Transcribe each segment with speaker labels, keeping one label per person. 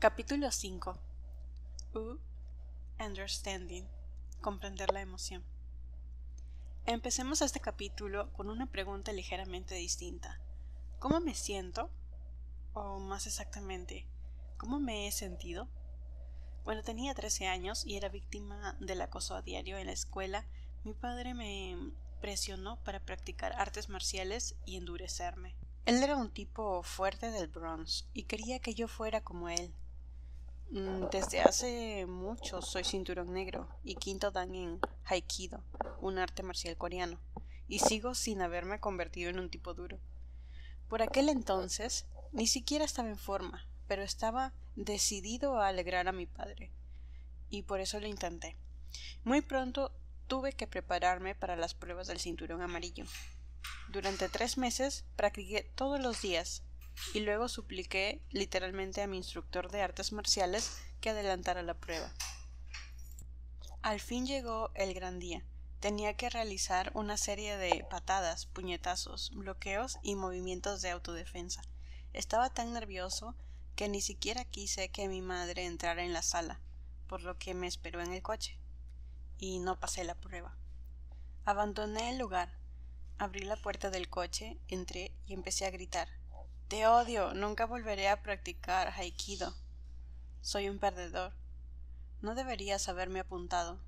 Speaker 1: Capítulo 5. Understanding. Comprender la emoción. Empecemos este capítulo con una pregunta ligeramente distinta. ¿Cómo me siento? O más exactamente, ¿cómo me he sentido? Cuando tenía 13 años y era víctima del acoso a diario en la escuela, mi padre me presionó para practicar artes marciales y endurecerme. Él era un tipo fuerte del Bronx y quería que yo fuera como él. Desde hace mucho soy cinturón negro y quinto dan en Hapkido, un arte marcial coreano, y sigo sin haberme convertido en un tipo duro. Por aquel entonces ni siquiera estaba en forma, pero estaba decidido a alegrar a mi padre, y por eso lo intenté. Muy pronto tuve que prepararme para las pruebas del cinturón amarillo. Durante 3 meses practiqué todos los días y luego supliqué literalmente a mi instructor de artes marciales que adelantara la prueba. Al fin llegó el gran día. Tenía que realizar una serie de patadas, puñetazos, bloqueos y movimientos de autodefensa. Estaba tan nervioso que ni siquiera quise que mi madre entrara en la sala, por lo que me esperó en el coche. Y no pasé la prueba. Abandoné el lugar. Abrí la puerta del coche, entré y empecé a gritar: «¡Te odio! Nunca volveré a practicar Hapkido. Soy un perdedor. No deberías haberme apuntado.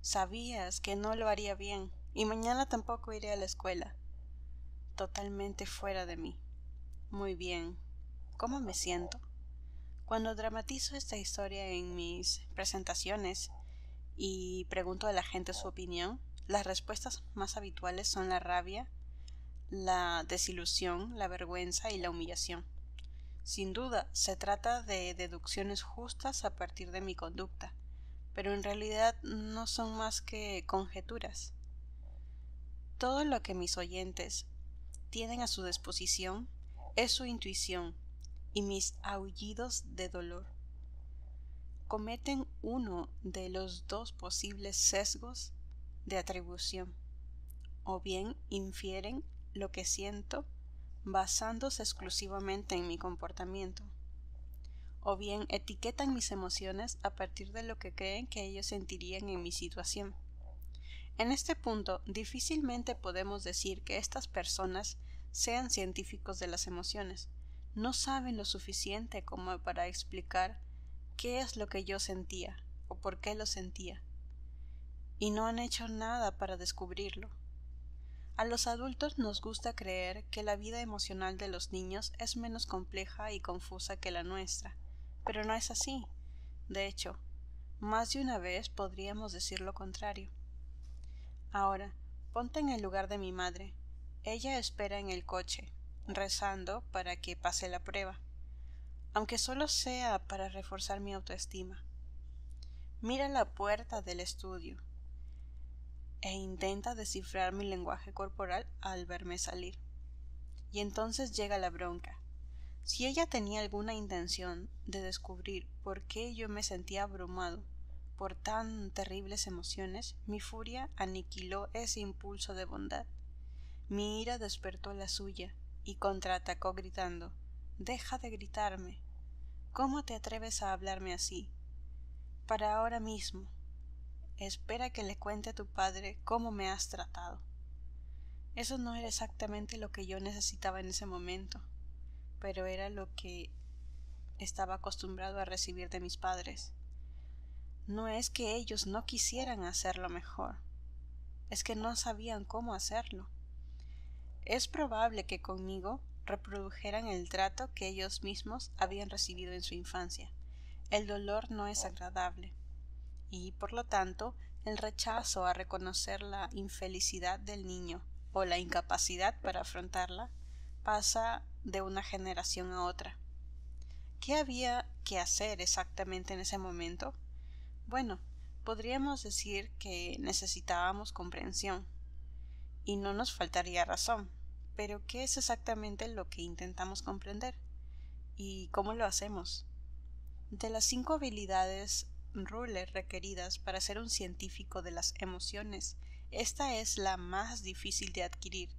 Speaker 1: Sabías que no lo haría bien, y mañana tampoco iré a la escuela». Totalmente fuera de mí. Muy bien. ¿Cómo me siento? Cuando dramatizo esta historia en mis presentaciones y pregunto a la gente su opinión, las respuestas más habituales son la rabia, la desilusión, la vergüenza y la humillación. Sin duda, se trata de deducciones justas a partir de mi conducta, pero en realidad no son más que conjeturas. Todo lo que mis oyentes tienen a su disposición es su intuición y mis aullidos de dolor. Cometen uno de los dos posibles sesgos de atribución, o bien infieren lo que siento basándose exclusivamente en mi comportamiento, o bien etiquetan mis emociones a partir de lo que creen que ellos sentirían en mi situación. En este punto, difícilmente podemos decir que estas personas sean científicos de las emociones. No saben lo suficiente como para explicar qué es lo que yo sentía o por qué lo sentía, y no han hecho nada para descubrirlo. A los adultos nos gusta creer que la vida emocional de los niños es menos compleja y confusa que la nuestra, pero no es así. De hecho, más de una vez podríamos decir lo contrario. Ahora, ponte en el lugar de mi madre. Ella espera en el coche, rezando para que pase la prueba, aunque solo sea para reforzar mi autoestima. Mira la puerta del estudio e intenta descifrar mi lenguaje corporal al verme salir. Y entonces llega la bronca. Si ella tenía alguna intención de descubrir por qué yo me sentía abrumado por tan terribles emociones, mi furia aniquiló ese impulso de bondad. Mi ira despertó la suya y contraatacó gritando: «Deja de gritarme. ¿Cómo te atreves a hablarme así? Para ahora mismo. Espera que le cuente a tu padre cómo me has tratado». Eso no era exactamente lo que yo necesitaba en ese momento, pero era lo que estaba acostumbrado a recibir de mis padres. No es que ellos no quisieran hacerlo mejor, es que no sabían cómo hacerlo. Es probable que conmigo reprodujeran el trato que ellos mismos habían recibido en su infancia. El dolor no es agradable, y por lo tanto el rechazo a reconocer la infelicidad del niño o la incapacidad para afrontarla pasa de una generación a otra. ¿Qué había que hacer exactamente en ese momento? Bueno, podríamos decir que necesitábamos comprensión, y no nos faltaría razón, pero ¿qué es exactamente lo que intentamos comprender? ¿Y cómo lo hacemos? De las 5 habilidades Ruler requeridas para ser un científico de las emociones, esta es la más difícil de adquirir.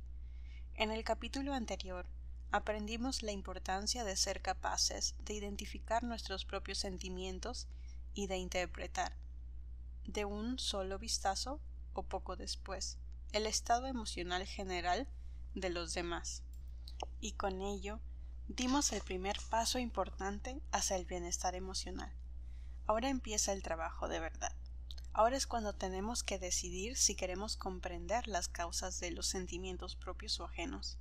Speaker 1: En el capítulo anterior aprendimos la importancia de ser capaces de identificar nuestros propios sentimientos y de interpretar, de un solo vistazo o poco después, el estado emocional general de los demás. Y con ello, dimos el primer paso importante hacia el bienestar emocional. Ahora empieza el trabajo de verdad. Ahora es cuando tenemos que decidir si queremos comprender las causas de los sentimientos propios o ajenos,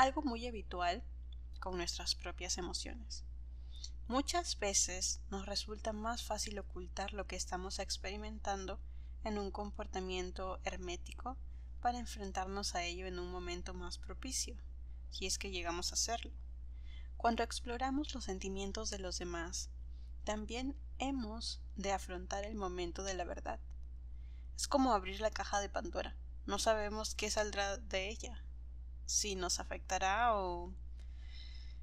Speaker 1: algo muy habitual con nuestras propias emociones. Muchas veces nos resulta más fácil ocultar lo que estamos experimentando en un comportamiento hermético para enfrentarnos a ello en un momento más propicio, si es que llegamos a hacerlo. Cuando exploramos los sentimientos de los demás, también hemos de afrontar el momento de la verdad. Es como abrir la caja de Pandora. No sabemos qué saldrá de ella, si nos afectará o...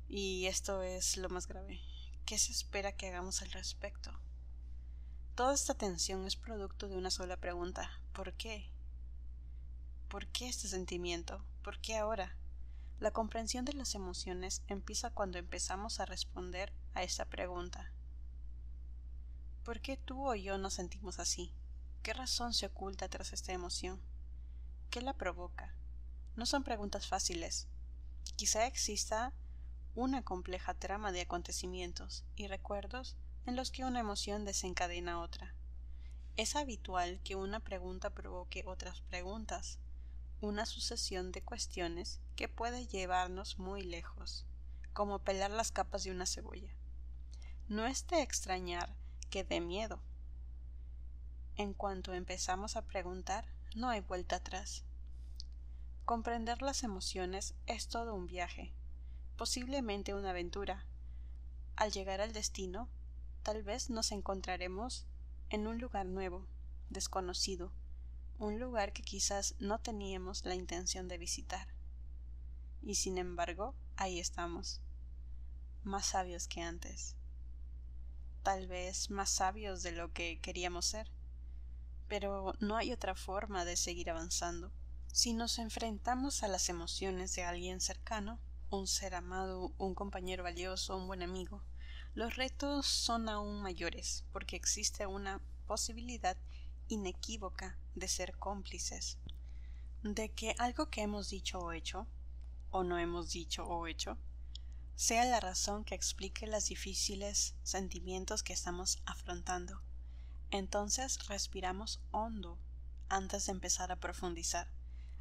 Speaker 1: Y esto es lo más grave. ¿Qué se espera que hagamos al respecto? Toda esta tensión es producto de una sola pregunta. ¿Por qué? ¿Por qué este sentimiento? ¿Por qué ahora? La comprensión de las emociones empieza cuando empezamos a responder a esta pregunta. ¿Por qué tú o yo nos sentimos así? ¿Qué razón se oculta tras esta emoción? ¿Qué la provoca? No son preguntas fáciles. Quizá exista una compleja trama de acontecimientos y recuerdos en los que una emoción desencadena otra. Es habitual que una pregunta provoque otras preguntas, una sucesión de cuestiones que puede llevarnos muy lejos, como pelar las capas de una cebolla. No es de extrañar que dé miedo. En cuanto empezamos a preguntar, no hay vuelta atrás. Comprender las emociones es todo un viaje, posiblemente una aventura. Al llegar al destino, tal vez nos encontraremos en un lugar nuevo, desconocido, un lugar que quizás no teníamos la intención de visitar. Y sin embargo, ahí estamos, más sabios que antes. Tal vez más sabios de lo que queríamos ser. Pero no hay otra forma de seguir avanzando. Si nos enfrentamos a las emociones de alguien cercano, un ser amado, un compañero valioso, un buen amigo, los retos son aún mayores porque existe una posibilidad inequívoca de ser cómplices, de que algo que hemos dicho o hecho, o no hemos dicho o hecho, sea la razón que explique los difíciles sentimientos que estamos afrontando. Entonces respiramos hondo antes de empezar a profundizar.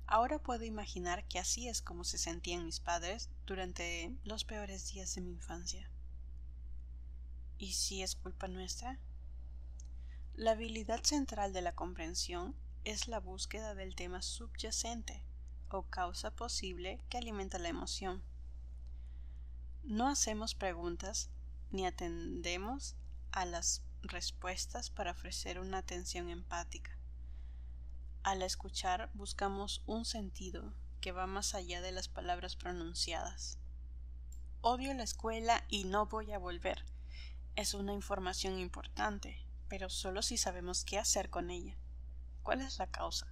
Speaker 1: Ahora puedo imaginar que así es como se sentían mis padres durante los peores días de mi infancia. ¿Y si es culpa nuestra? La habilidad central de la comprensión es la búsqueda del tema subyacente o causa posible que alimenta la emoción. No hacemos preguntas ni atendemos a las respuestas para ofrecer una atención empática. Al escuchar buscamos un sentido que va más allá de las palabras pronunciadas. Odio la escuela y no voy a volver. Es una información importante, pero solo si sabemos qué hacer con ella. ¿Cuál es la causa?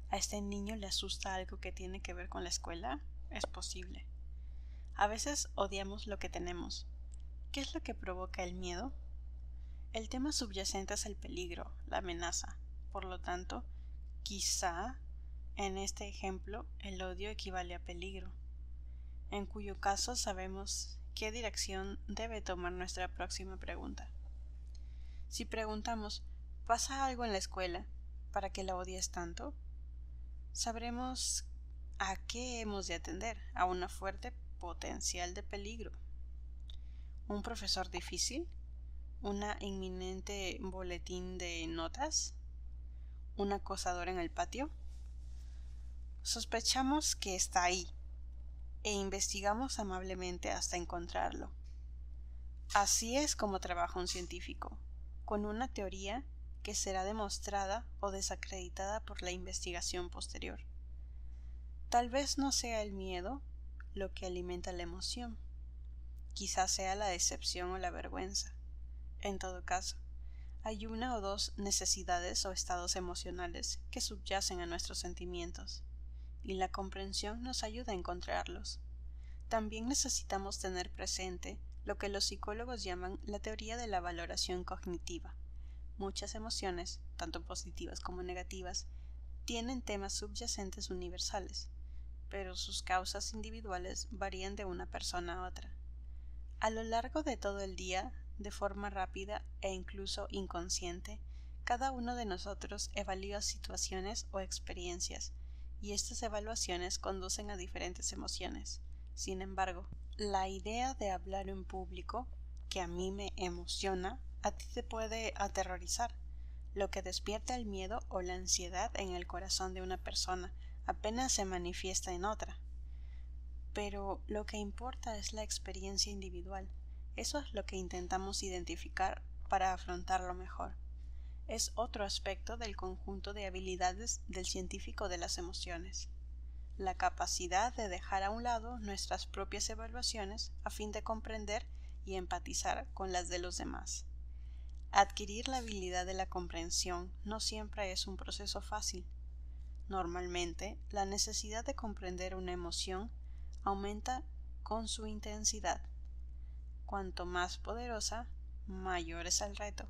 Speaker 1: ¿A este niño le asusta algo que tiene que ver con la escuela? Es posible. A veces odiamos lo que tenemos. ¿Qué es lo que provoca el miedo? El tema subyacente es el peligro, la amenaza. Por lo tanto, quizá en este ejemplo el odio equivale a peligro, en cuyo caso sabemos qué dirección debe tomar nuestra próxima pregunta. Si preguntamos, ¿pasa algo en la escuela para que la odies tanto? Sabremos a qué hemos de atender, a una fuerte potencial de peligro. ¿Un profesor difícil? ¿Una inminente boletín de notas? ¿Un acosador en el patio? Sospechamos que está ahí e investigamos amablemente hasta encontrarlo. Así es como trabaja un científico, con una teoría que será demostrada o desacreditada por la investigación posterior. Tal vez no sea el miedo lo que alimenta la emoción, quizás sea la decepción o la vergüenza. En todo caso, hay una o dos necesidades o estados emocionales que subyacen a nuestros sentimientos, y la comprensión nos ayuda a encontrarlos. También necesitamos tener presente lo que los psicólogos llaman la teoría de la valoración cognitiva. Muchas emociones, tanto positivas como negativas, tienen temas subyacentes universales, pero sus causas individuales varían de una persona a otra. A lo largo de todo el día, de forma rápida e incluso inconsciente, cada uno de nosotros evalúa situaciones o experiencias, y estas evaluaciones conducen a diferentes emociones. Sin embargo, la idea de hablar en público, que a mí me emociona, a ti te puede aterrorizar. Lo que despierta el miedo o la ansiedad en el corazón de una persona apenas se manifiesta en otra. Pero lo que importa es la experiencia individual. Eso es lo que intentamos identificar para afrontarlo mejor. Es otro aspecto del conjunto de habilidades del científico de las emociones. La capacidad de dejar a un lado nuestras propias evaluaciones a fin de comprender y empatizar con las de los demás. Adquirir la habilidad de la comprensión no siempre es un proceso fácil. Normalmente, la necesidad de comprender una emoción aumenta con su intensidad. Cuanto más poderosa, mayor es el reto.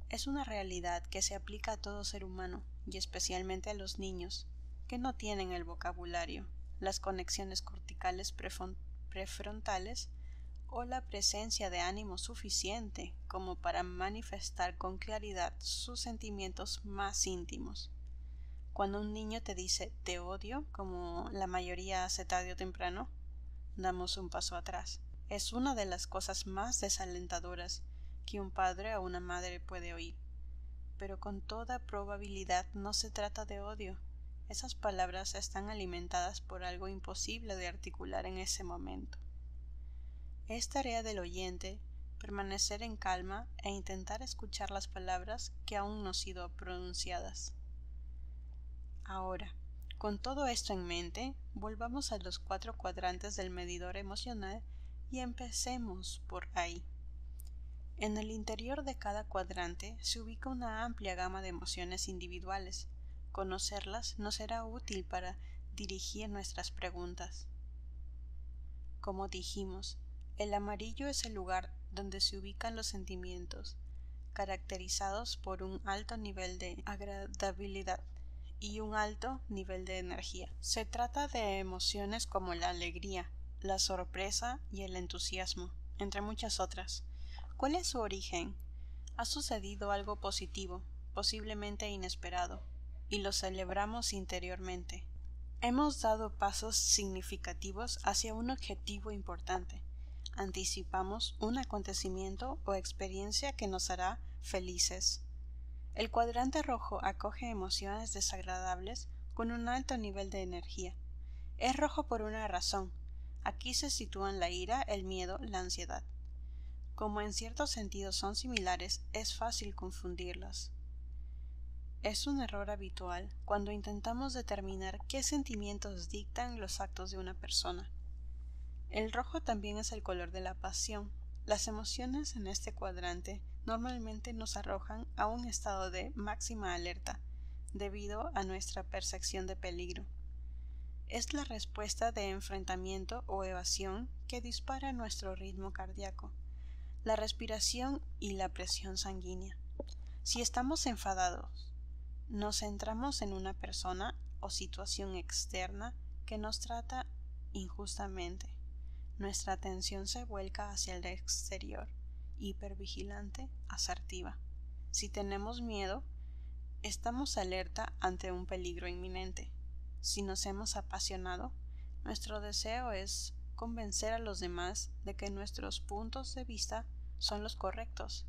Speaker 1: Es una realidad que se aplica a todo ser humano, y especialmente a los niños, que no tienen el vocabulario, las conexiones corticales prefrontales o la presencia de ánimo suficiente como para manifestar con claridad sus sentimientos más íntimos. Cuando un niño te dice te odio, como la mayoría hace tarde o temprano, damos un paso atrás. Es una de las cosas más desalentadoras que un padre o una madre puede oír. Pero con toda probabilidad no se trata de odio. Esas palabras están alimentadas por algo imposible de articular en ese momento. Es tarea del oyente permanecer en calma e intentar escuchar las palabras que aún no han sido pronunciadas. Ahora, con todo esto en mente, volvamos a los 4 cuadrantes del medidor emocional y empecemos por ahí. En el interior de cada cuadrante se ubica una amplia gama de emociones individuales. Conocerlas nos será útil para dirigir nuestras preguntas. Como dijimos, el amarillo es el lugar donde se ubican los sentimientos, caracterizados por un alto nivel de agradabilidad y un alto nivel de energía. Se trata de emociones como la alegría, la sorpresa y el entusiasmo, entre muchas otras. ¿Cuál es su origen? Ha sucedido algo positivo, posiblemente inesperado, y lo celebramos interiormente. Hemos dado pasos significativos hacia un objetivo importante. Anticipamos un acontecimiento o experiencia que nos hará felices. El cuadrante rojo acoge emociones desagradables con un alto nivel de energía. Es rojo por una razón. Aquí se sitúan la ira, el miedo, la ansiedad. Como en ciertos sentidos son similares, es fácil confundirlas. Es un error habitual cuando intentamos determinar qué sentimientos dictan los actos de una persona. El rojo también es el color de la pasión. Las emociones en este cuadrante normalmente nos arrojan a un estado de máxima alerta, debido a nuestra percepción de peligro. Es la respuesta de enfrentamiento o evasión que dispara nuestro ritmo cardíaco, la respiración y la presión sanguínea. Si estamos enfadados, nos centramos en una persona o situación externa que nos trata injustamente. Nuestra atención se vuelca hacia el exterior, hipervigilante, asertiva. Si tenemos miedo, estamos alerta ante un peligro inminente. Si nos hemos apasionado, nuestro deseo es convencer a los demás de que nuestros puntos de vista son los correctos.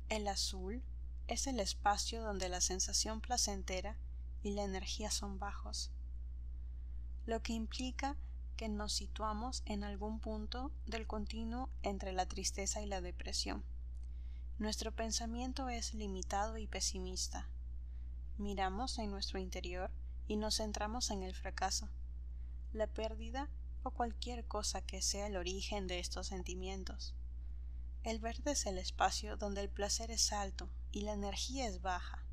Speaker 1: El azul es el espacio donde la sensación placentera y la energía son bajos, lo que implica que nos situamos en algún punto del continuo entre la tristeza y la depresión. Nuestro pensamiento es limitado y pesimista. Miramos en nuestro interior y nos centramos en el fracaso, la pérdida o cualquier cosa que sea el origen de estos sentimientos. El verde es el espacio donde el placer es alto y la energía es baja.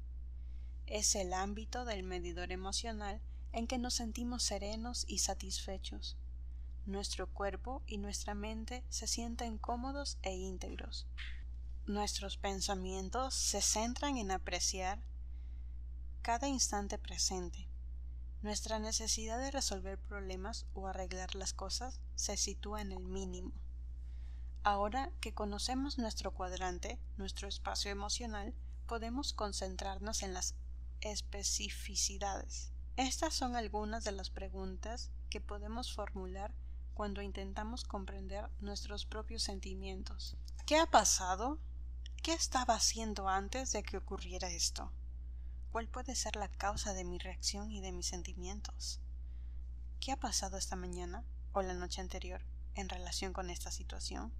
Speaker 1: Es el ámbito del medidor emocional en que nos sentimos serenos y satisfechos. Nuestro cuerpo y nuestra mente se sienten cómodos e íntegros. Nuestros pensamientos se centran en apreciar cada instante presente. Nuestra necesidad de resolver problemas o arreglar las cosas se sitúa en el mínimo. Ahora que conocemos nuestro cuadrante, nuestro espacio emocional, podemos concentrarnos en las especificidades. Estas son algunas de las preguntas que podemos formular cuando intentamos comprender nuestros propios sentimientos. ¿Qué ha pasado? ¿Qué estaba haciendo antes de que ocurriera esto? ¿Cuál puede ser la causa de mi reacción y de mis sentimientos? ¿Qué ha pasado esta mañana o la noche anterior en relación con esta situación?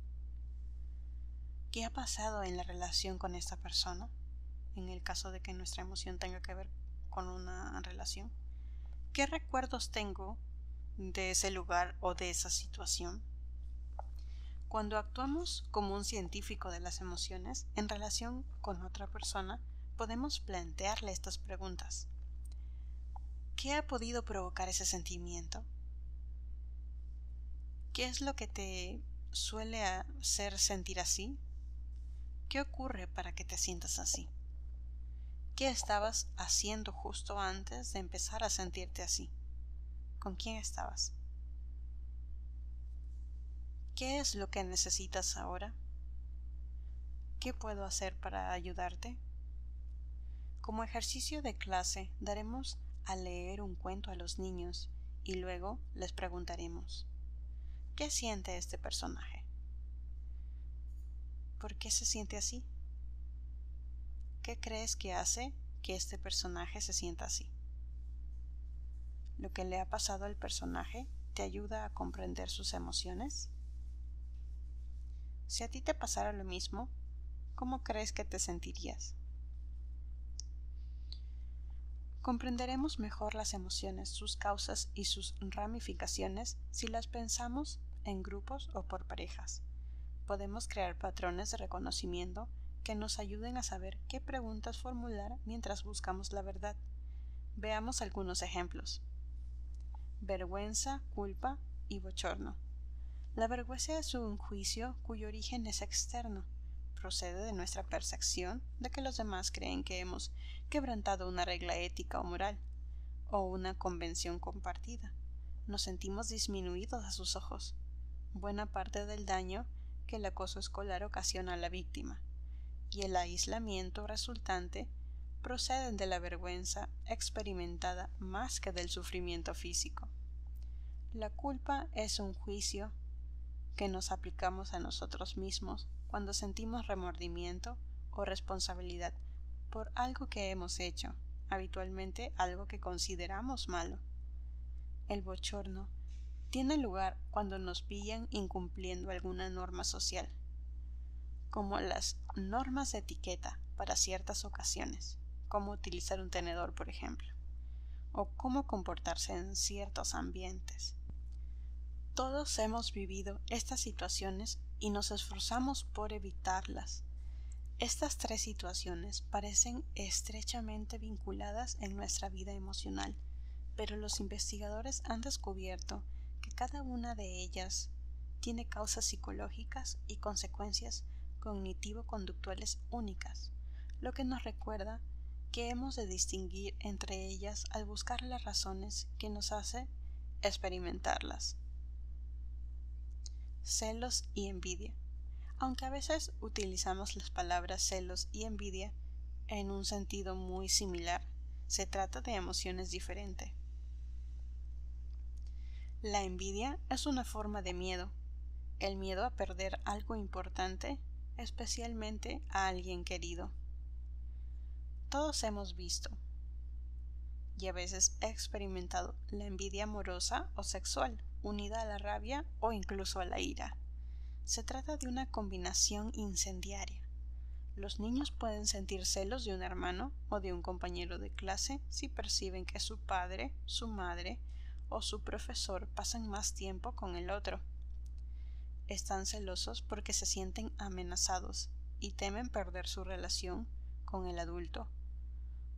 Speaker 1: ¿Qué ha pasado en la relación con esta persona? En el caso de que nuestra emoción tenga que ver con una relación. ¿Qué recuerdos tengo de ese lugar o de esa situación? Cuando actuamos como un científico de las emociones en relación con otra persona, podemos plantearle estas preguntas. ¿Qué ha podido provocar ese sentimiento? ¿Qué es lo que te suele hacer sentir así? ¿Qué ocurre para que te sientas así? ¿Qué estabas haciendo justo antes de empezar a sentirte así? ¿Con quién estabas? ¿Qué es lo que necesitas ahora? ¿Qué puedo hacer para ayudarte? Como ejercicio de clase, daremos a leer un cuento a los niños y luego les preguntaremos: ¿qué siente este personaje? ¿Por qué se siente así? ¿Qué crees que hace que este personaje se sienta así? ¿Lo que le ha pasado al personaje te ayuda a comprender sus emociones? Si a ti te pasara lo mismo, ¿cómo crees que te sentirías? Comprenderemos mejor las emociones, sus causas y sus ramificaciones si las pensamos en grupos o por parejas. Podemos crear patrones de reconocimiento que nos ayuden a saber qué preguntas formular mientras buscamos la verdad. Veamos algunos ejemplos. Vergüenza, culpa y bochorno. La vergüenza es un juicio cuyo origen es externo. Procede de nuestra percepción de que los demás creen que hemos quebrantado una regla ética o moral, o una convención compartida. Nos sentimos disminuidos a sus ojos. Buena parte del daño que el acoso escolar ocasiona a la víctima y el aislamiento resultante proceden de la vergüenza experimentada más que del sufrimiento físico. La culpa es un juicio que nos aplicamos a nosotros mismos cuando sentimos remordimiento o responsabilidad por algo que hemos hecho, habitualmente algo que consideramos malo. El bochorno tiene lugar cuando nos pillan incumpliendo alguna norma social, como las normas de etiqueta para ciertas ocasiones, cómo utilizar un tenedor, por ejemplo, o cómo comportarse en ciertos ambientes. Todos hemos vivido estas situaciones y nos esforzamos por evitarlas. Estas tres situaciones parecen estrechamente vinculadas en nuestra vida emocional, pero los investigadores han descubierto que cada una de ellas tiene causas psicológicas y consecuencias cognitivo-conductuales únicas, lo que nos recuerda que hemos de distinguir entre ellas al buscar las razones que nos hace experimentarlas. Celos y envidia. Aunque a veces utilizamos las palabras celos y envidia en un sentido muy similar, se trata de emociones diferentes. La envidia es una forma de miedo, el miedo a perder algo importante, especialmente a alguien querido. Todos hemos visto y a veces experimentado la envidia amorosa o sexual, unida a la rabia o incluso a la ira. Se trata de una combinación incendiaria. Los niños pueden sentir celos de un hermano o de un compañero de clase si perciben que su padre, su madre o su profesor pasan más tiempo con el otro. Están celosos porque se sienten amenazados y temen perder su relación con el adulto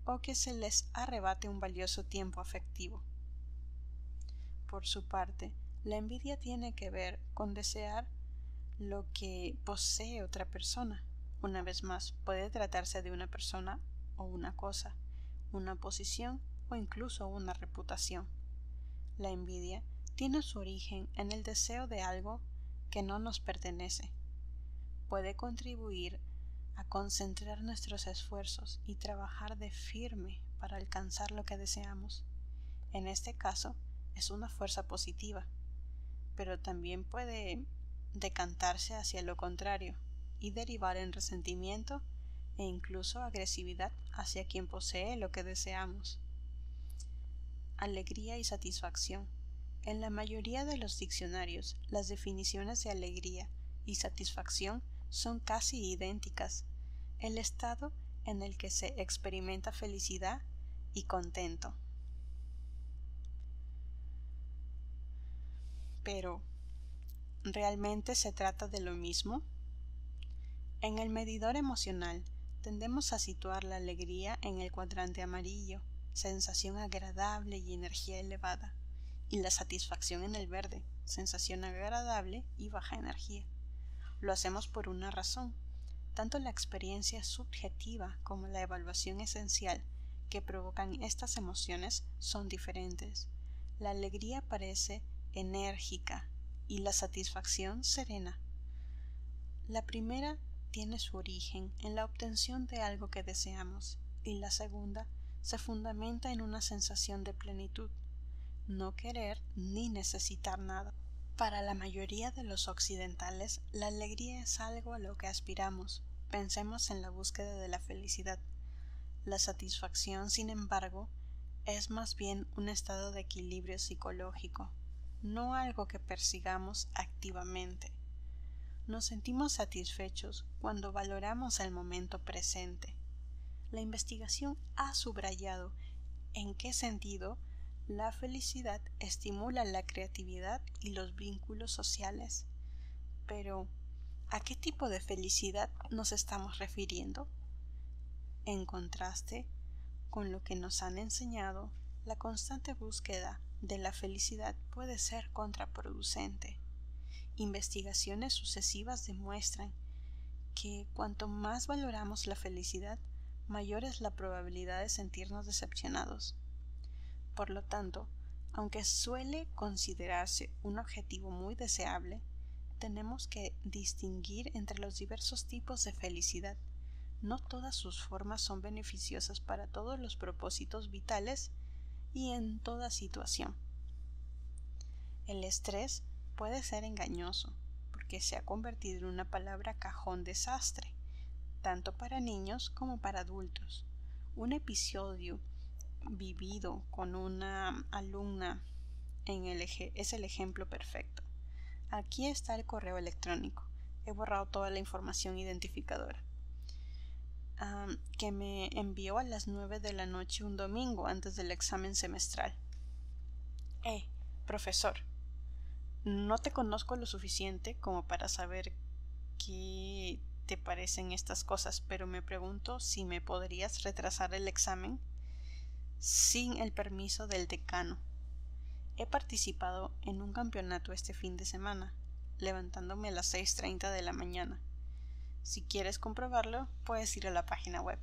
Speaker 1: o que se les arrebate un valioso tiempo afectivo. Por su parte, la envidia tiene que ver con desear lo que posee otra persona. Una vez más, puede tratarse de una persona o una cosa, una posición o incluso una reputación. La envidia tiene su origen en el deseo de algo que no nos pertenece. Puede contribuir a concentrar nuestros esfuerzos y trabajar de firme para alcanzar lo que deseamos. En este caso, es una fuerza positiva, pero también puede decantarse hacia lo contrario y derivar en resentimiento e incluso agresividad hacia quien posee lo que deseamos. Alegría y satisfacción. En la mayoría de los diccionarios, las definiciones de alegría y satisfacción son casi idénticas, el estado en el que se experimenta felicidad y contento. Pero, ¿realmente se trata de lo mismo? En el medidor emocional, tendemos a situar la alegría en el cuadrante amarillo, sensación agradable y energía elevada, y la satisfacción en el verde, sensación agradable y baja energía. Lo hacemos por una razón. Tanto la experiencia subjetiva como la evaluación esencial que provocan estas emociones son diferentes. La alegría parece enérgica y la satisfacción serena. La primera tiene su origen en la obtención de algo que deseamos y la segunda se fundamenta en una sensación de plenitud, no querer ni necesitar nada. Para la mayoría de los occidentales, la alegría es algo a lo que aspiramos. Pensemos en la búsqueda de la felicidad. La satisfacción, sin embargo, es más bien un estado de equilibrio psicológico, no algo que persigamos activamente. Nos sentimos satisfechos cuando valoramos el momento presente. La investigación ha subrayado en qué sentido la felicidad estimula la creatividad y los vínculos sociales. Pero, ¿a qué tipo de felicidad nos estamos refiriendo? En contraste con lo que nos han enseñado, la constante búsqueda de la felicidad puede ser contraproducente. Investigaciones sucesivas demuestran que cuanto más valoramos la felicidad, mayor es la probabilidad de sentirnos decepcionados. Por lo tanto, aunque suele considerarse un objetivo muy deseable, tenemos que distinguir entre los diversos tipos de felicidad. No todas sus formas son beneficiosas para todos los propósitos vitales y en toda situación. El estrés puede ser engañoso, porque se ha convertido en una palabra cajón desastre, tanto para niños como para adultos. Un episodio vivido con una alumna es el ejemplo perfecto. Aquí está el correo electrónico. He borrado toda la información identificadora. Que me envió a las 9 de la noche un domingo antes del examen semestral. Profesor, no te conozco lo suficiente como para saber qué te parecen estas cosas, pero me pregunto si me podrías retrasar el examen sin el permiso del decano. He participado en un campeonato este fin de semana, levantándome a las 6:30 de la mañana. Si quieres comprobarlo, puedes ir a la página web.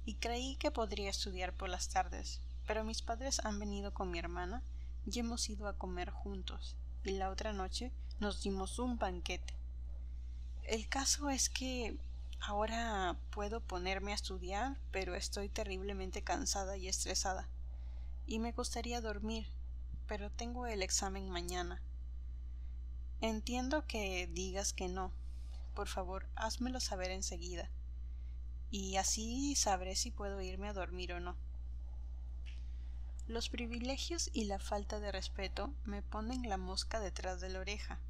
Speaker 1: Y creí que podría estudiar por las tardes, pero mis padres han venido con mi hermana y hemos ido a comer juntos, y la otra noche nos dimos un banquete. El caso es que ahora puedo ponerme a estudiar, pero estoy terriblemente cansada y estresada, y me gustaría dormir, pero tengo el examen mañana. Entiendo que digas que no. Por favor, házmelo saber enseguida, y así sabré si puedo irme a dormir o no. Los privilegios y la falta de respeto me ponen la mosca detrás de la oreja,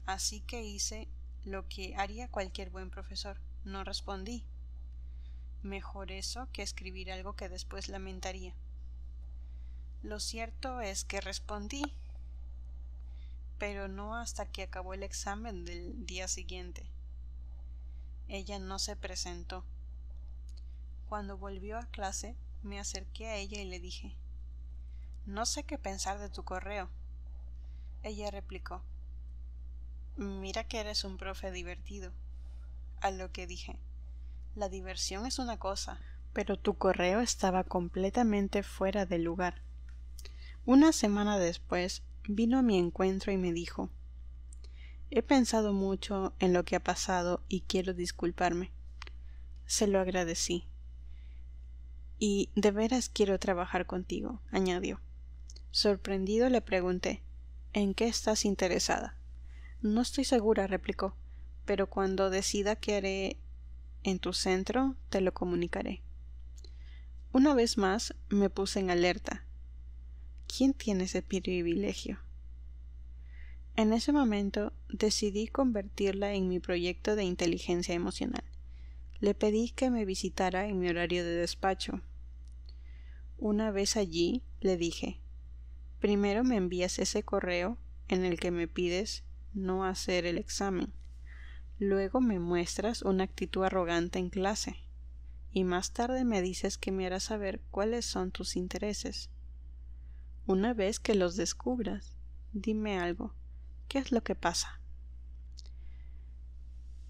Speaker 1: así que hice lo que haría cualquier buen profesor. No respondí. Mejor eso que escribir algo que después lamentaría. Lo cierto es que respondí, pero no hasta que acabó el examen del día siguiente. Ella no se presentó. Cuando volvió a clase, me acerqué a ella y le dije: No sé qué pensar de tu correo. Ella replicó: mira que eres un profe divertido. A lo que dije: la diversión es una cosa, pero tu correo estaba completamente fuera de lugar. Una semana después vino a mi encuentro y me dijo: he pensado mucho en lo que ha pasado y quiero disculparme. Se lo agradecí. Y de veras quiero trabajar contigo, añadió. Sorprendido le pregunté: ¿en qué estás interesada? No estoy segura, replicó, pero cuando decida qué haré en tu centro, te lo comunicaré. Una vez más me puse en alerta. ¿Quién tiene ese privilegio? En ese momento decidí convertirla en mi proyecto de inteligencia emocional. Le pedí que me visitara en mi horario de despacho. Una vez allí, le dije: primero me envías ese correo en el que me pides no hacer el examen. Luego me muestras una actitud arrogante en clase. Y más tarde me dices que me harás saber cuáles son tus intereses. Una vez que los descubras, dime algo. ¿Qué es lo que pasa?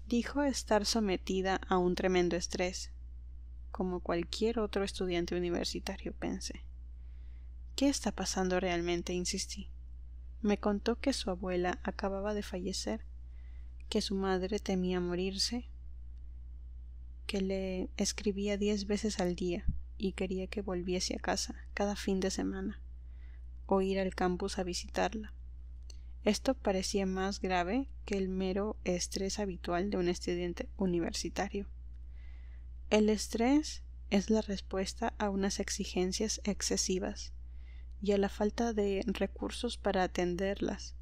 Speaker 1: Dijo estar sometida a un tremendo estrés, como cualquier otro estudiante universitario, pensé. ¿Qué está pasando realmente?, insistí. Me contó que su abuela acababa de fallecer, que su madre temía morirse, que le escribía 10 veces al día y quería que volviese a casa cada fin de semana o ir al campus a visitarla. Esto parecía más grave que el mero estrés habitual de un estudiante universitario. El estrés es la respuesta a unas exigencias excesivas y a la falta de recursos para atenderlas,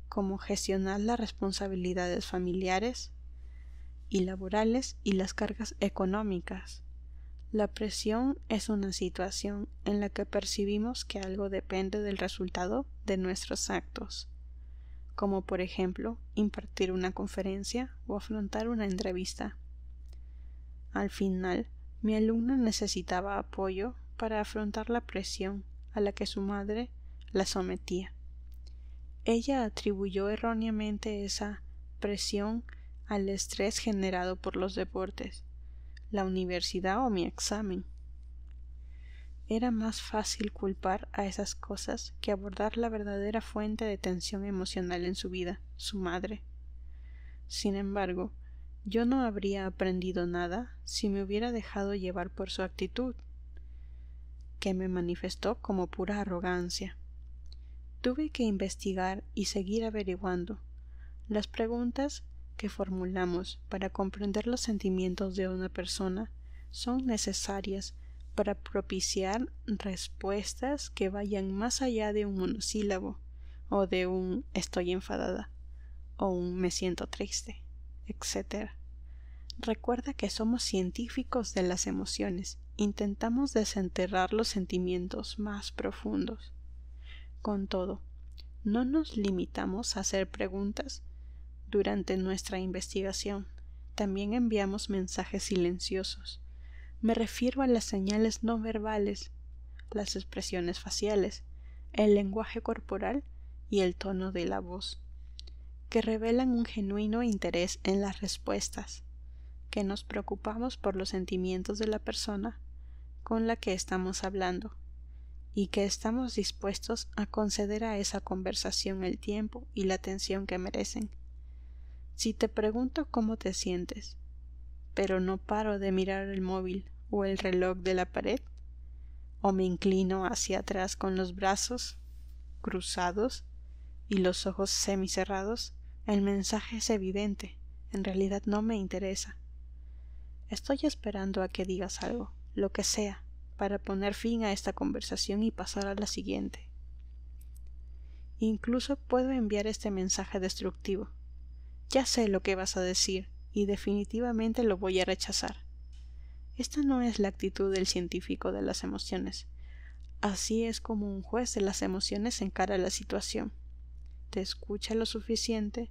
Speaker 1: como gestionar las responsabilidades familiares y laborales y las cargas económicas. La presión es una situación en la que percibimos que algo depende del resultado de nuestros actos, como por ejemplo impartir una conferencia o afrontar una entrevista. Al final, mi alumna necesitaba apoyo para afrontar la presión a la que su madre la sometía. Ella atribuyó erróneamente esa presión al estrés generado por los deportes, la universidad o mi examen. Era más fácil culpar a esas cosas que abordar la verdadera fuente de tensión emocional en su vida, su madre. Sin embargo, yo no habría aprendido nada si me hubiera dejado llevar por su actitud, que me manifestó como pura arrogancia. Tuve que investigar y seguir averiguando. Las preguntas que formulamos para comprender los sentimientos de una persona son necesarias para propiciar respuestas que vayan más allá de un monosílabo o de un estoy enfadada o un me siento triste, etc. Recuerda que somos científicos de las emociones. Intentamos desenterrar los sentimientos más profundos. Con todo, no nos limitamos a hacer preguntas durante nuestra investigación. También enviamos mensajes silenciosos. Me refiero a las señales no verbales, las expresiones faciales, el lenguaje corporal y el tono de la voz, que revelan un genuino interés en las respuestas, que nos preocupamos por los sentimientos de la persona con la que estamos hablando y que estamos dispuestos a conceder a esa conversación el tiempo y la atención que merecen. Si te pregunto cómo te sientes, pero no paro de mirar el móvil o el reloj de la pared, o me inclino hacia atrás con los brazos cruzados y los ojos semicerrados, el mensaje es evidente. En realidad no me interesa. Estoy esperando a que digas algo, lo que sea, para poner fin a esta conversación y pasar a la siguiente. Incluso puedo enviar este mensaje destructivo. Ya sé lo que vas a decir y definitivamente lo voy a rechazar. Esta no es la actitud del científico de las emociones. Así es como un juez de las emociones encara la situación. Te escucha lo suficiente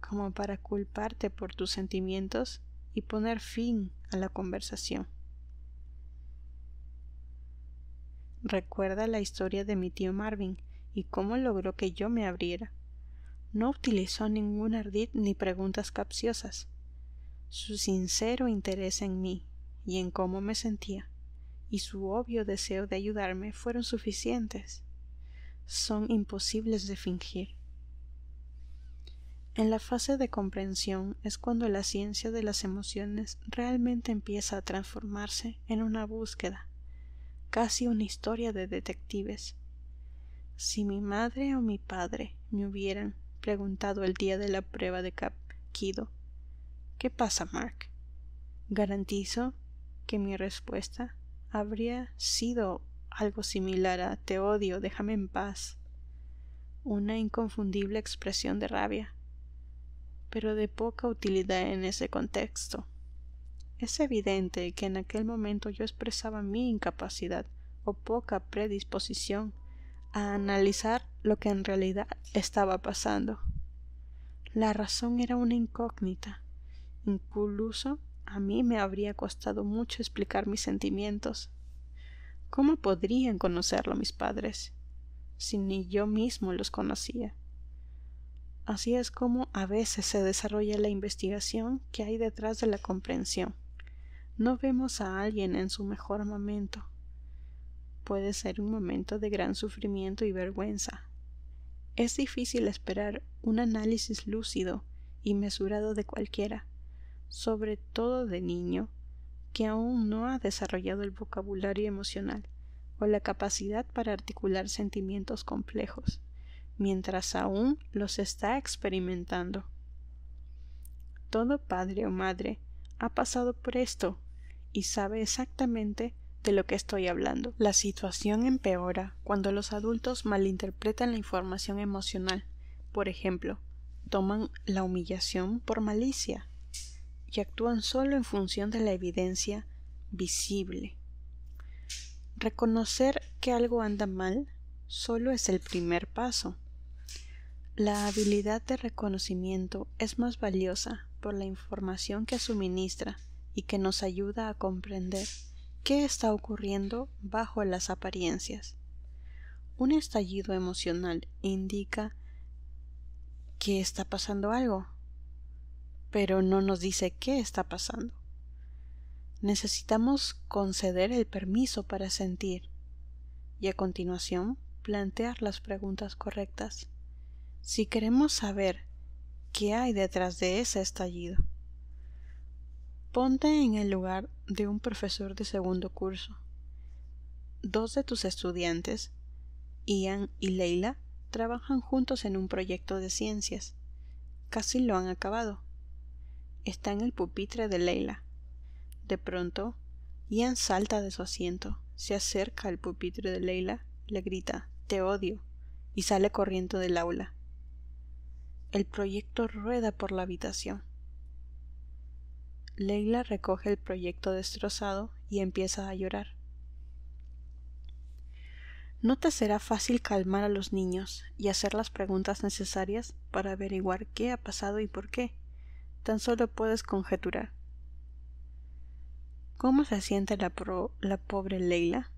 Speaker 1: como para culparte por tus sentimientos y poner fin a la conversación. recuerda la historia de mi tío Marvin y cómo logró que yo me abriera. No utilizó ningún ardid ni preguntas capciosas. Su sincero interés en mí y en cómo me sentía, y su obvio deseo de ayudarme fueron suficientes. Son imposibles de fingir. En la fase de comprensión es cuando la ciencia de las emociones realmente empieza a transformarse en una búsqueda, casi una historia de detectives. Si mi madre o mi padre me hubieran preguntado el día de la prueba de Kido, ¿qué pasa, Mark?, garantizo que mi respuesta habría sido algo similar a te odio, déjame en paz, una inconfundible expresión de rabia, pero de poca utilidad en ese contexto. Es evidente que en aquel momento yo expresaba mi incapacidad o poca predisposición a analizar lo que en realidad estaba pasando. La razón era una incógnita. Incluso a mí me habría costado mucho explicar mis sentimientos. ¿Cómo podrían conocerlo mis padres, si ni yo mismo los conocía? Así es como a veces se desarrolla la investigación que hay detrás de la comprensión. No vemos a alguien en su mejor momento. Puede ser un momento de gran sufrimiento y vergüenza. Es difícil esperar un análisis lúcido y mesurado de cualquiera, sobre todo de niño, que aún no ha desarrollado el vocabulario emocional o la capacidad para articular sentimientos complejos, mientras aún los está experimentando. Todo padre o madre ha pasado por esto y sabe exactamente de lo que estoy hablando. La situación empeora cuando los adultos malinterpretan la información emocional. Por ejemplo, toman la humillación por malicia y actúan solo en función de la evidencia visible. Reconocer que algo anda mal solo es el primer paso. La habilidad de reconocimiento es más valiosa por la información que suministra y que nos ayuda a comprender qué está ocurriendo bajo las apariencias. Un estallido emocional indica que está pasando algo, pero no nos dice qué está pasando. Necesitamos conceder el permiso para sentir y a continuación plantear las preguntas correctas si queremos saber qué hay detrás de ese estallido. Ponte en el lugar de un profesor de segundo curso. Dos de tus estudiantes, Ian y Leila, trabajan juntos en un proyecto de ciencias. Casi lo han acabado. Está en el pupitre de Leila. De pronto, Ian salta de su asiento, se acerca al pupitre de Leila, le grita «Te odio» y sale corriendo del aula. El proyecto rueda por la habitación. Leila recoge el proyecto destrozado y empieza a llorar. No te será fácil calmar a los niños y hacer las preguntas necesarias para averiguar qué ha pasado y por qué. Tan solo puedes conjeturar. ¿Cómo se siente la pobre Leila?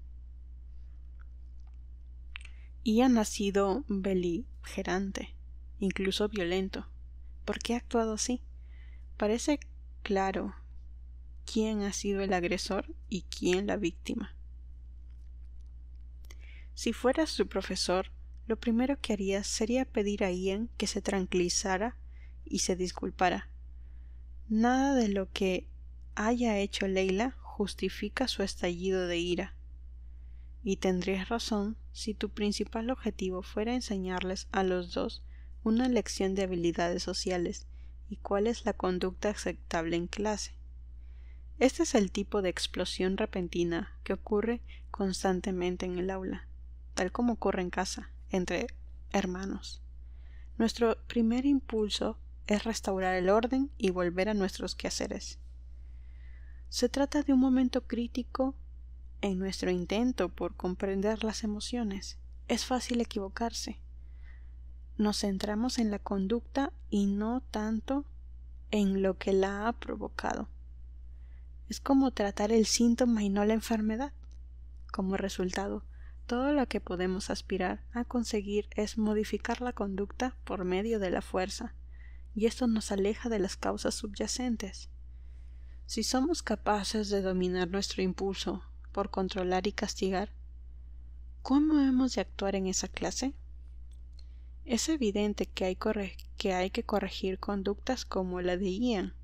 Speaker 1: Ian ha sido beligerante, incluso violento. ¿Por qué ha actuado así? Parece claro quién ha sido el agresor y quién la víctima. Si fueras su profesor, lo primero que harías sería pedir a Ian que se tranquilizara y se disculpara. Nada de lo que haya hecho Leila justifica su estallido de ira. Y tendrías razón si tu principal objetivo fuera enseñarles a los dos una lección de habilidades sociales y cuál es la conducta aceptable en clase. Este es el tipo de explosión repentina que ocurre constantemente en el aula, tal como ocurre en casa, entre hermanos. Nuestro primer impulso es restaurar el orden y volver a nuestros quehaceres. Se trata de un momento crítico en nuestro intento por comprender las emociones. Es fácil equivocarse. Nos centramos en la conducta y no tanto en lo que la ha provocado. Es como tratar el síntoma y no la enfermedad. Como resultado, todo lo que podemos aspirar a conseguir es modificar la conducta por medio de la fuerza, y esto nos aleja de las causas subyacentes. Si somos capaces de dominar nuestro impulso por controlar y castigar, ¿cómo hemos de actuar en esa clase? Es evidente que hay que corregir conductas como la de Ian,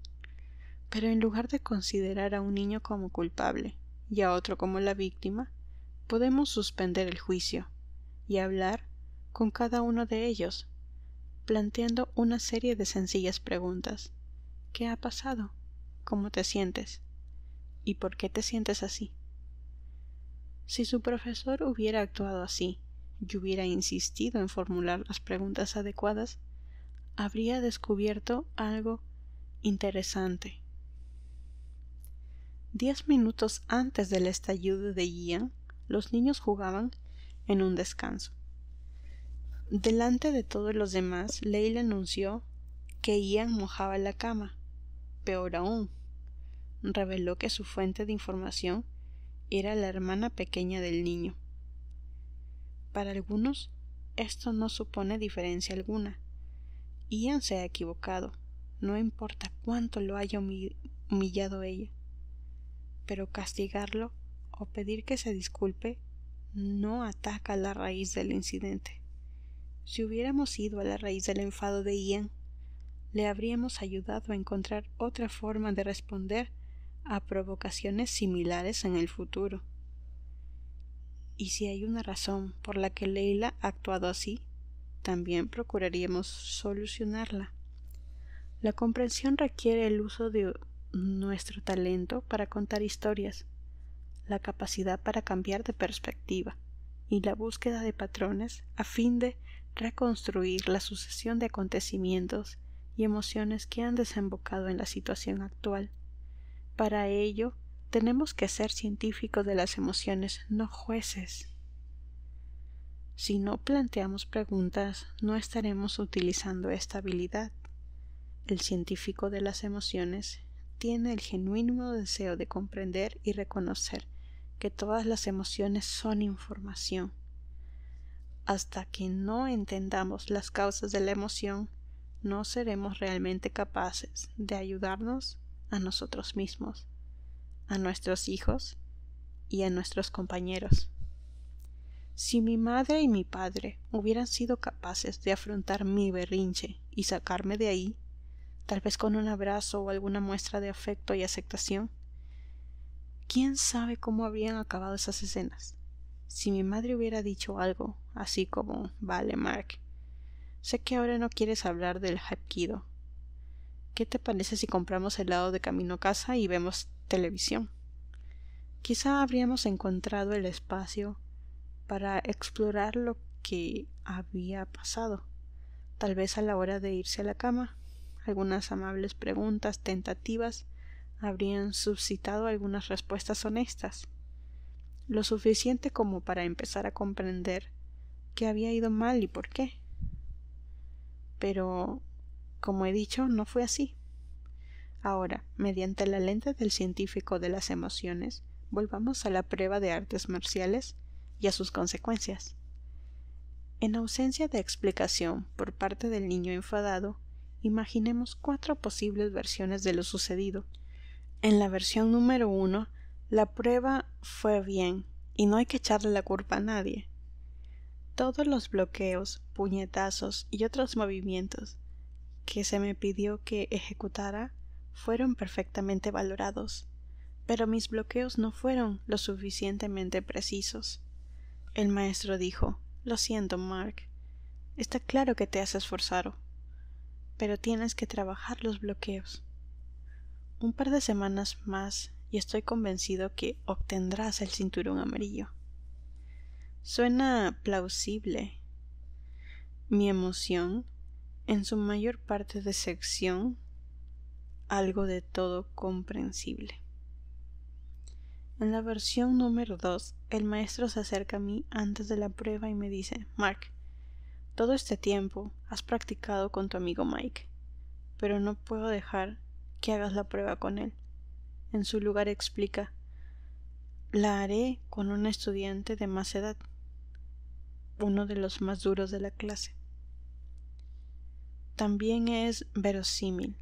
Speaker 1: pero en lugar de considerar a un niño como culpable y a otro como la víctima, podemos suspender el juicio y hablar con cada uno de ellos, planteando una serie de sencillas preguntas. ¿Qué ha pasado? ¿Cómo te sientes? ¿Y por qué te sientes así? Si su profesor hubiera actuado así y hubiera insistido en formular las preguntas adecuadas, habría descubierto algo interesante. 10 minutos antes del estallido de Ian, los niños jugaban en un descanso. Delante de todos los demás, Leila anunció que Ian mojaba la cama. Peor aún, reveló que su fuente de información era la hermana pequeña del niño. Para algunos, esto no supone diferencia alguna. Ian se ha equivocado, no importa cuánto lo haya humillado ella. Pero castigarlo o pedir que se disculpe no ataca la raíz del incidente. Si hubiéramos ido a la raíz del enfado de Ian, le habríamos ayudado a encontrar otra forma de responder a provocaciones similares en el futuro. Y si hay una razón por la que Leila ha actuado así, también procuraríamos solucionarla. La comprensión requiere el uso de nuestro talento para contar historias, la capacidad para cambiar de perspectiva y la búsqueda de patrones a fin de reconstruir la sucesión de acontecimientos y emociones que han desembocado en la situación actual. Para ello, tenemos que ser científicos de las emociones, no jueces. Si no planteamos preguntas, no estaremos utilizando esta habilidad. El científico de las emociones tiene el genuino deseo de comprender y reconocer que todas las emociones son información. Hasta que no entendamos las causas de la emoción, no seremos realmente capaces de ayudarnos a nosotros mismos, a nuestros hijos y a nuestros compañeros. Si mi madre y mi padre hubieran sido capaces de afrontar mi berrinche y sacarme de ahí, tal vez con un abrazo o alguna muestra de afecto y aceptación, ¿quién sabe cómo habrían acabado esas escenas? Si mi madre hubiera dicho algo, así como, vale, Mark, sé que ahora no quieres hablar del hapkido. ¿Qué te parece si compramos helado de camino a casa y vemos televisión? Quizá habríamos encontrado el espacio para explorar lo que había pasado. Tal vez a la hora de irse a la cama, algunas amables preguntas tentativas habrían suscitado algunas respuestas honestas, lo suficiente como para empezar a comprender qué había ido mal y por qué. Pero, como he dicho, no fue así. Ahora, mediante la lente del científico de las emociones, volvamos a la prueba de artes marciales y a sus consecuencias. En ausencia de explicación por parte del niño enfadado, imaginemos 4 posibles versiones de lo sucedido. En la versión número 1, la prueba fue bien y no hay que echarle la culpa a nadie. Todos los bloqueos, puñetazos y otros movimientos que se me pidió que ejecutara fueron perfectamente valorados, pero mis bloqueos no fueron lo suficientemente precisos. El maestro dijo: lo siento, Mark, está claro que te has esforzado, pero tienes que trabajar los bloqueos. Un par de semanas más y estoy convencido que obtendrás el cinturón amarillo. Suena plausible. Mi emoción, en su mayor parte de sección, algo de todo comprensible. En la versión número 2, el maestro se acerca a mí antes de la prueba y me dice: Mark, todo este tiempo has practicado con tu amigo Mike, pero no puedo dejar que hagas la prueba con él. En su lugar explica: la haré con un estudiante de más edad. uno de los más duros de la clase. También es verosímil.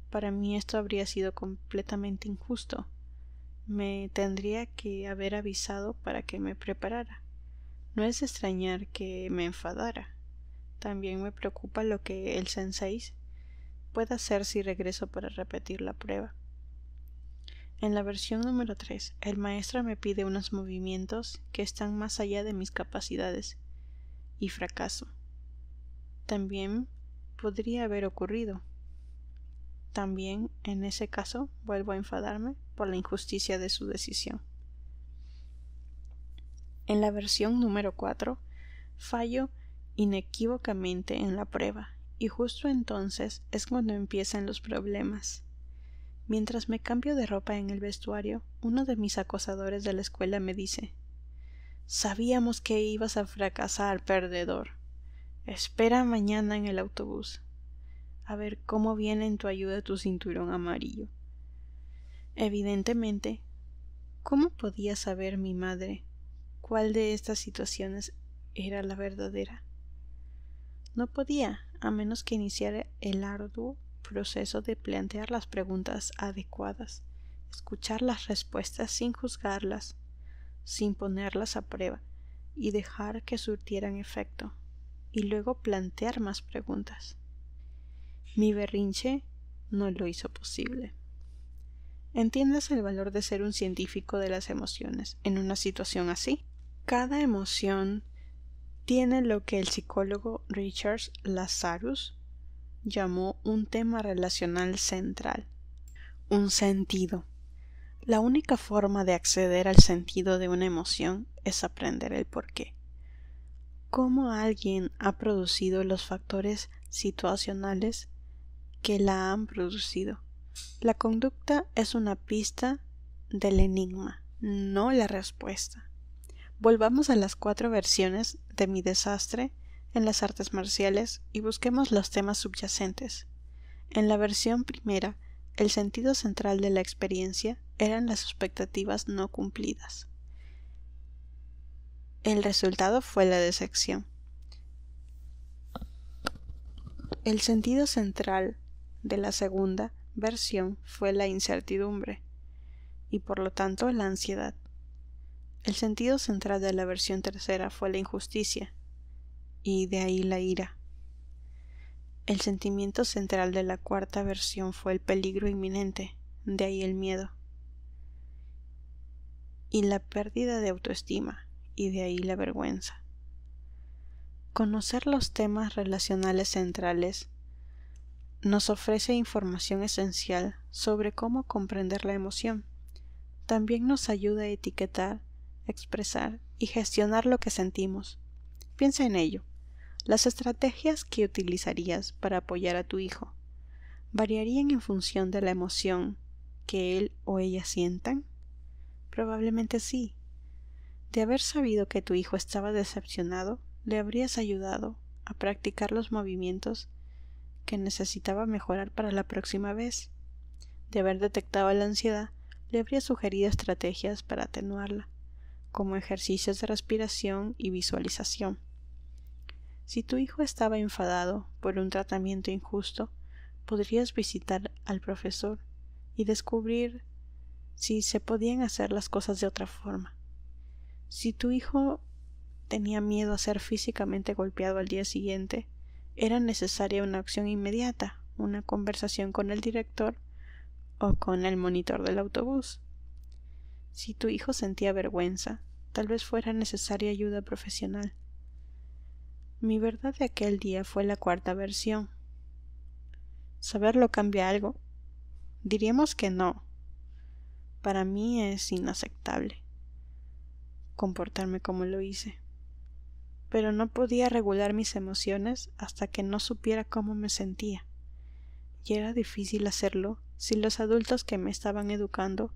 Speaker 1: Para mí esto habría sido completamente injusto. Me tendría que haber avisado para que me preparara. No es de extrañar que me enfadara. También me preocupa lo que el sensei pueda hacer si regreso para repetir la prueba. En la versión número 3, el maestro me pide unos movimientos que están más allá de mis capacidades y fracaso. También podría haber ocurrido. También, en ese caso, vuelvo a enfadarme por la injusticia de su decisión. En la versión número 4, fallo inequívocamente en la prueba, y justo entonces es cuando empiezan los problemas. Mientras me cambio de ropa en el vestuario, uno de mis acosadores de la escuela me dice: «Sabíamos que ibas a fracasar, perdedor. Espera mañana en el autobús. A ver cómo viene en tu ayuda tu cinturón amarillo». Evidentemente, ¿cómo podía saber mi madre cuál de estas situaciones era la verdadera? No podía, a menos que iniciara el arduo proceso de plantear las preguntas adecuadas, escuchar las respuestas sin juzgarlas, sin ponerlas a prueba, y dejar que surtieran efecto, y luego plantear más preguntas. Mi berrinche no lo hizo posible. ¿Entiendes el valor de ser un científico de las emociones en una situación así? Cada emoción tiene lo que el psicólogo Richard Lazarus llamó un tema relacional central, un sentido. La única forma de acceder al sentido de una emoción es aprender el porqué. ¿Cómo alguien ha producido los factores situacionales que la han producido? La conducta es una pista del enigma, no la respuesta. Volvamos a las 4 versiones de mi desastre en las artes marciales y busquemos los temas subyacentes. En la versión primera, el sentido central de la experiencia eran las expectativas no cumplidas. El resultado fue la decepción. El sentido central de la segunda versión fue la incertidumbre y por lo tanto la ansiedad. El sentido central de la versión tercera fue la injusticia y de ahí la ira. El sentimiento central de la cuarta versión fue el peligro inminente, de ahí el miedo. Y la pérdida de autoestima, y de ahí la vergüenza. Conocer los temas relacionales centrales nos ofrece información esencial sobre cómo comprender la emoción. También nos ayuda a etiquetar, expresar y gestionar lo que sentimos. Piensa en ello. Las estrategias que utilizarías para apoyar a tu hijo ¿variarían en función de la emoción que él o ella sientan? Probablemente sí. De haber sabido que tu hijo estaba decepcionado, le habrías ayudado a practicar los movimientos que necesitaba mejorar para la próxima vez. De haber detectado la ansiedad, le habrías sugerido estrategias para atenuarla, como ejercicios de respiración y visualización. Si tu hijo estaba enfadado por un tratamiento injusto, podrías visitar al profesor y descubrir si se podían hacer las cosas de otra forma. Si tu hijo tenía miedo a ser físicamente golpeado al día siguiente, era necesaria una acción inmediata, una conversación con el director o con el monitor del autobús. Si tu hijo sentía vergüenza, tal vez fuera necesaria ayuda profesional. Mi verdad de aquel día fue la cuarta versión. ¿Saberlo cambia algo? Diríamos que no. Para mí es inaceptable comportarme como lo hice. Pero no podía regular mis emociones hasta que no supiera cómo me sentía. Y era difícil hacerlo si los adultos que me estaban educando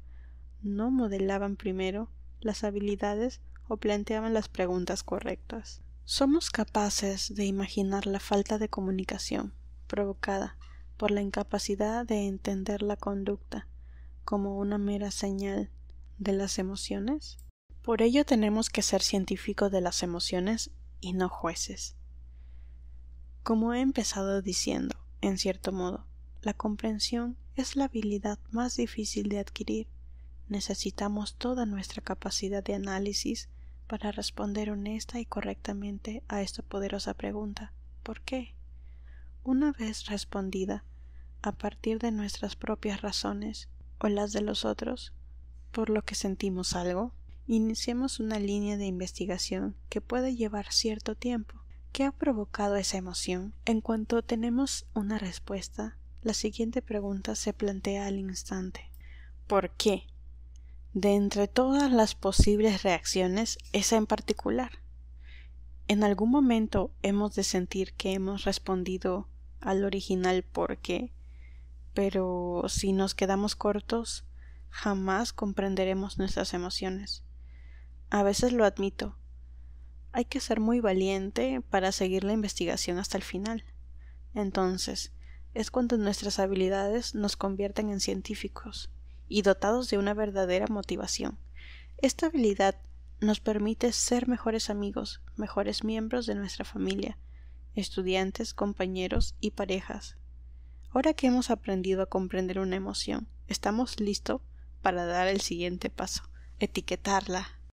Speaker 1: no modelaban primero las habilidades o planteaban las preguntas correctas. Somos capaces de imaginar la falta de comunicación provocada por la incapacidad de entender la conducta como una mera señal de las emociones. Por ello tenemos que ser científicos de las emociones y no jueces. Como he empezado diciendo, en cierto modo, la comprensión es la habilidad más difícil de adquirir. Necesitamos toda nuestra capacidad de análisis para responder honesta y correctamente a esta poderosa pregunta: ¿por qué? Una vez respondida, a partir de nuestras propias razones o las de los otros, por lo que sentimos algo, iniciemos una línea de investigación que puede llevar cierto tiempo. ¿Qué ha provocado esa emoción? En cuanto tenemos una respuesta, la siguiente pregunta se plantea al instante: ¿por qué? De entre todas las posibles reacciones, esa en particular. En algún momento hemos de sentir que hemos respondido al original ¿por qué? Pero si nos quedamos cortos, jamás comprenderemos nuestras emociones. A veces lo admito. Hay que ser muy valiente para seguir la investigación hasta el final. Entonces, es cuando nuestras habilidades nos convierten en científicos y dotados de una verdadera motivación. Esta habilidad nos permite ser mejores amigos, mejores miembros de nuestra familia, estudiantes, compañeros y parejas. Ahora que hemos aprendido a comprender una emoción, estamos listos para dar el siguiente paso: etiquetarla.